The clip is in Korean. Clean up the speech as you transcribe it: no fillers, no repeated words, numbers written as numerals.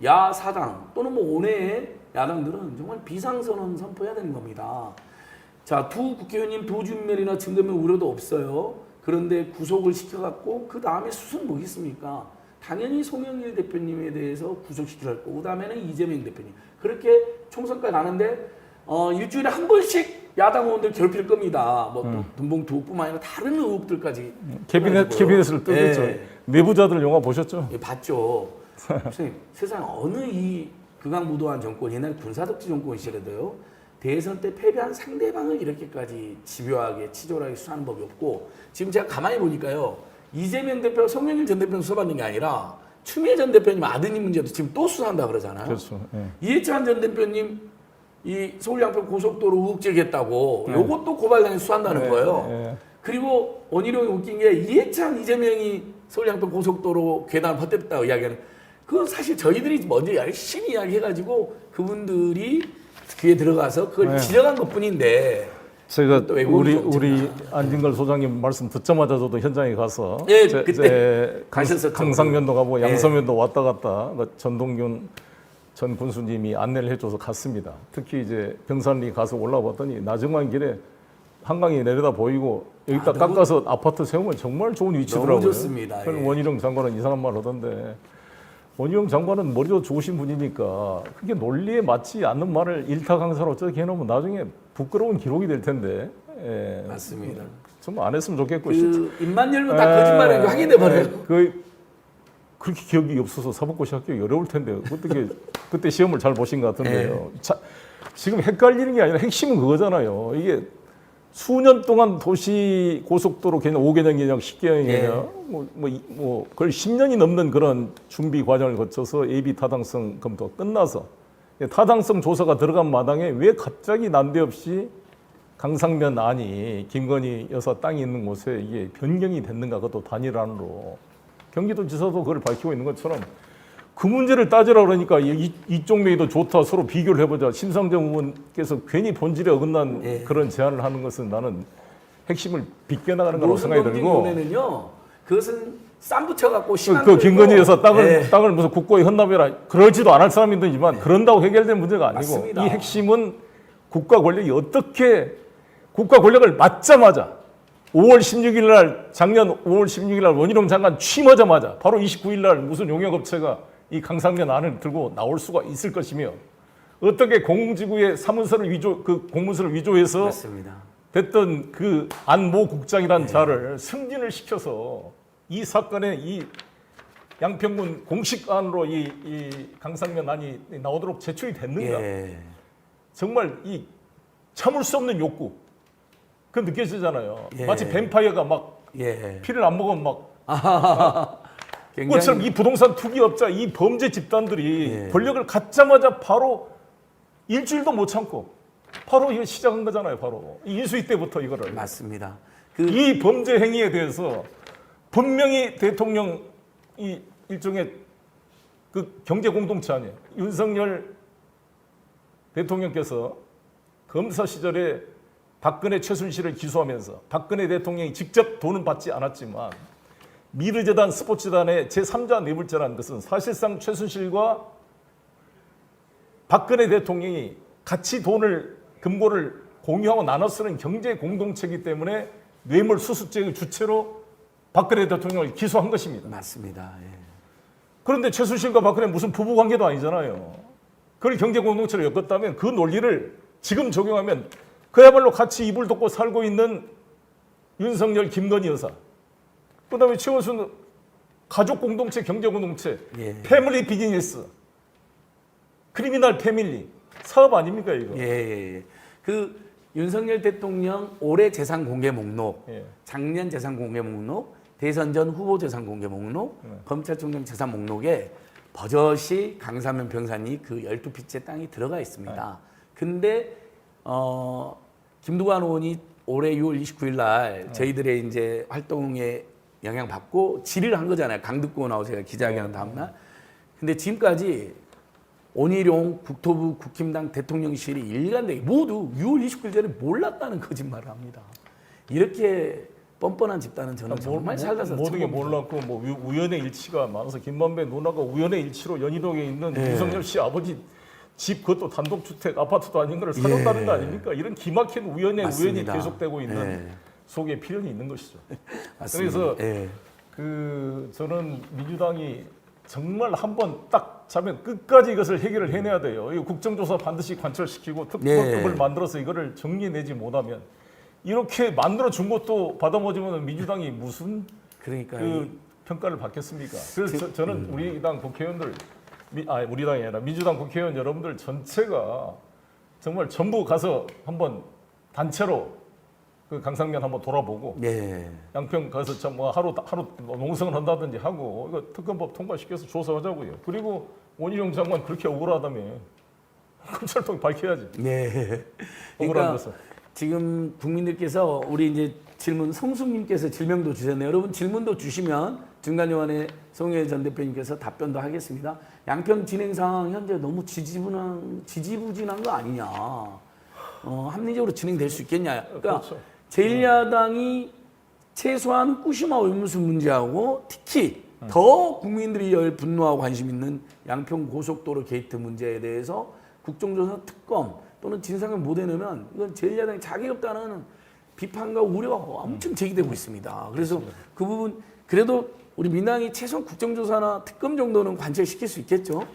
야사당 또는 뭐 원외의 야당들은 정말 비상선언 선포해야 되는 겁니다. 자, 두 국회의원님 도주인멸이나 증거인멸 우려도 없어요. 그런데 구속을 시켜갖고 그 다음에 수순 뭐겠습니까? 당연히 송영길 대표님에 대해서 구속시킬 거고 그 다음에는 이재명 대표님. 그렇게 총선까지 가는데 일주일에 한 번씩 야당 의원들 괴롭힐 겁니다. 뭐 돈봉투뿐만 아니라 다른 의혹들까지. 캐비넷을 뜨겠죠. 예. 내부자들 영화 보셨죠? 예, 봤죠. 선생님, 세상 어느 이 극악무도한 정권, 옛날 군사독재 정권 시절에도요. 대선 때 패배한 상대방을 이렇게까지 집요하게 치졸하게 수사하는 법이 없고 지금 제가 가만히 보니까요. 이재명 대표가 송영길 전 대표는 수사받는 게 아니라 추미애 전 대표님 아드님 문제도 지금 또 수사한다 그러잖아요. 그렇죠. 예. 이해찬 전 대표님 이 서울 양평 고속도로 의혹 제기했다고 네. 요것도 고발당해 수사한다는 네, 거예요. 네. 그리고 원희룡이 웃긴 게 이해찬 이재명이 서울 양평 고속도로 괴담 헛됐다고 이야기하는 그건 사실 저희들이 먼저 열심히 이야기해가지고 그분들이 귀에 들어가서 그걸 네. 지적한 것뿐인데 제가 또 외국인이 우리 안진걸 소장님 말씀 듣자마자 저도 현장에 가서 예, 그때 가셨었죠. 강상면도 가고 예. 양서면도 왔다 갔다 전동균 전 군수님이 안내를 해줘서 갔습니다. 특히 이제 병산리 가서 올라왔더니 나정만 길에 한강이 내려다 보이고 여기다 깎아서 아파트 세우면 정말 좋은 위치더라고요. 너무 좋습니다. 그럼 예. 원희룡 장관은 이상한 말 하던데 원희룡 장관은 머리도 좋으신 분이니까 그게 논리에 맞지 않는 말을 일타강사로 어떻게 해놓으면 나중에 부끄러운 기록이 될 텐데. 예. 맞습니다. 좀 안 했으면 좋겠고. 그 입만 열면 다 거짓말이라는 게 확인돼 버려요. 그렇게 기억이 없어서 사법고시 합격이 어려울 텐데 어떻게 그때 시험을 잘 보신 것 같은데요. 자, 지금 헷갈리는 게 아니라 핵심은 그거잖아요. 이게 수년 동안 도시 고속도로 개념 5개년 개념 10개년 개념 거의 10년이 넘는 그런 준비 과정을 거쳐서 예비 타당성 검토가 끝나서 타당성 조사가 들어간 마당에 왜 갑자기 난데없이 강상면 안이 김건희 여사 땅이 있는 곳에 이게 변경이 됐는가 그것도 단일안으로 경기도지사도 그걸 밝히고 있는 것처럼 그 문제를 따지라 그러니까 이쪽 메이도 좋다 서로 비교를 해보자. 심상정 의원께서 괜히 본질에 어긋난 그런 제안을 하는 것은 나는 핵심을 비껴나가는 거라고 생각이 들고 노선범죄는요. 그것은 쌈 붙여갖고 그 김건희 여사 땅을 무슨 국고에 헌납해라 그러지도 않을 사람이지만 그런다고 해결된 문제가 아니고 맞습니다. 이 핵심은 국가 권력이 어떻게 국가 권력을 맞자마자 5월 16일 날 작년 5월 16일 날 원희룡 장관 취임하자마자 바로 29일 날 무슨 용역업체가 이 강상면 안을 들고 나올 수가 있을 것이며 어떻게 공공지구의 사문서를 공문서를 위조해서 맞습니다. 됐던 그 안모 국장이란 자를 승진을 시켜서 이 사건에 이 양평군 공식 안으로 이 강상면 안이 나오도록 제출이 됐는가? 정말 이 참을 수 없는 욕구. 그 느껴지잖아요. 마치 뱀파이어가 막 피를 안 먹으면 막 그것처럼 이 부동산 투기업자, 이 범죄 집단들이 권력을 갖자마자 바로 일주일도 못 참고 바로 이거 시작한 거잖아요. 바로 이 인수위 때부터 이거를. 맞습니다. 이 범죄 행위에 대해서 분명히 대통령 이 일종의 그 경제 공동체 아니에요. 윤석열 대통령께서 검사 시절에 박근혜 최순실을 기소하면서 박근혜 대통령이 직접 돈은 받지 않았지만 미르재단 스포츠단의 제3자 뇌물죄라는 것은 사실상 최순실과 박근혜 대통령이 같이 돈을 금고를 공유하고 나눠 쓰는 경제 공동체이기 때문에 뇌물 수수죄의 주체로 박근혜 대통령을 기소한 것입니다. 맞습니다. 그런데 최순실과 박근혜 무슨 부부 관계도 아니잖아요. 그걸 경제 공동체로 엮었다면 그 논리를 지금 적용하면 그야말로 같이 이불 덮고 살고 있는 윤석열, 김건희 여사. 그다음에 최원순 가족 공동체, 경제 공동체, 패밀리 비즈니스, 크리미널 패밀리 사업 아닙니까 이거? 그 윤석열 대통령 올해 재산 공개 목록, 작년 재산 공개 목록, 대선 전 후보 재산 공개 목록, 검찰총장 재산 목록에 버젓이 강사면 병산이 그 12피째 땅이 들어가 있습니다. 근데 김두관 의원이 올해 6월 29일 날 저희들의 이제 활동에 영향 받고 질의를 한 거잖아요. 강듣고 나오고 제가 기자회견 다음 날. 근데 지금까지 원희룡 국토부 국힘당 대통령실이 일관되게 모두 6월 29일 전에 몰랐다는 거짓말을 합니다. 이렇게 뻔뻔한 집단은 저는 정말 살다서 모든 게 처음 봅니다. 몰랐고 뭐 우연의 일치가 많아서 김만배 누나가 우연의 일치로 연희동에 있는 예. 유석열 씨 아버지 집 그것도 단독주택 아파트도 아닌 걸 사줬다는 거 아닙니까? 이런 기막힌 우연이 맞습니다. 계속되고 있는 예. 속에 필연이 있는 것이죠. 맞습니다. 그래서 예. 저는 민주당이 정말 한번 딱 잡으면 끝까지 이것을 해결을 해내야 돼요. 이 국정조사 반드시 관철시키고 특검을 만들어서 이거를 정리해내지 못하면 이렇게 만들어 준 것도 받아먹으면 민주당이 무슨 그러니까 평가를 받겠습니까? 그래서 저는 우리 당 국회의원들, 우리 당이 아니라 민주당 국회의원 여러분들 전체가 정말 전부 가서 한번 단체로 그 강상면 한번 돌아보고 예. 양평 가서 참 뭐 하루 농성을 한다든지 하고 이거 특검법 통과시켜서 조사하자고요. 그리고 원희룡 장관 그렇게 억울하다며 검찰통 밝혀야지. 네. 억울한 그러니까 것은. 지금 국민들께서 우리 이제 질문 성숙님께서 질명도 주셨네요. 여러분 질문도 주시면 중간요한의 송혜 전 대표님께서 답변도 하겠습니다. 양평 진행 상황 현재 너무 지지부진한 거 아니냐? 합리적으로 진행될 수 있겠냐? 그러니까 그렇죠. 제1야당이 최소한 후쿠시마 오염수 문제하고 특히 더 국민들이 분노하고 관심 있는 양평 고속도로 게이트 문제에 대해서 국정조사 특검 또는 진상을 못 해내면 이건 제1야당이 자격이 없다는 비판과 우려가 엄청 제기되고 있습니다. 그래서 그 부분 그래도 우리 민당이 최소한 국정조사나 특검 정도는 관철시킬 수 있겠죠.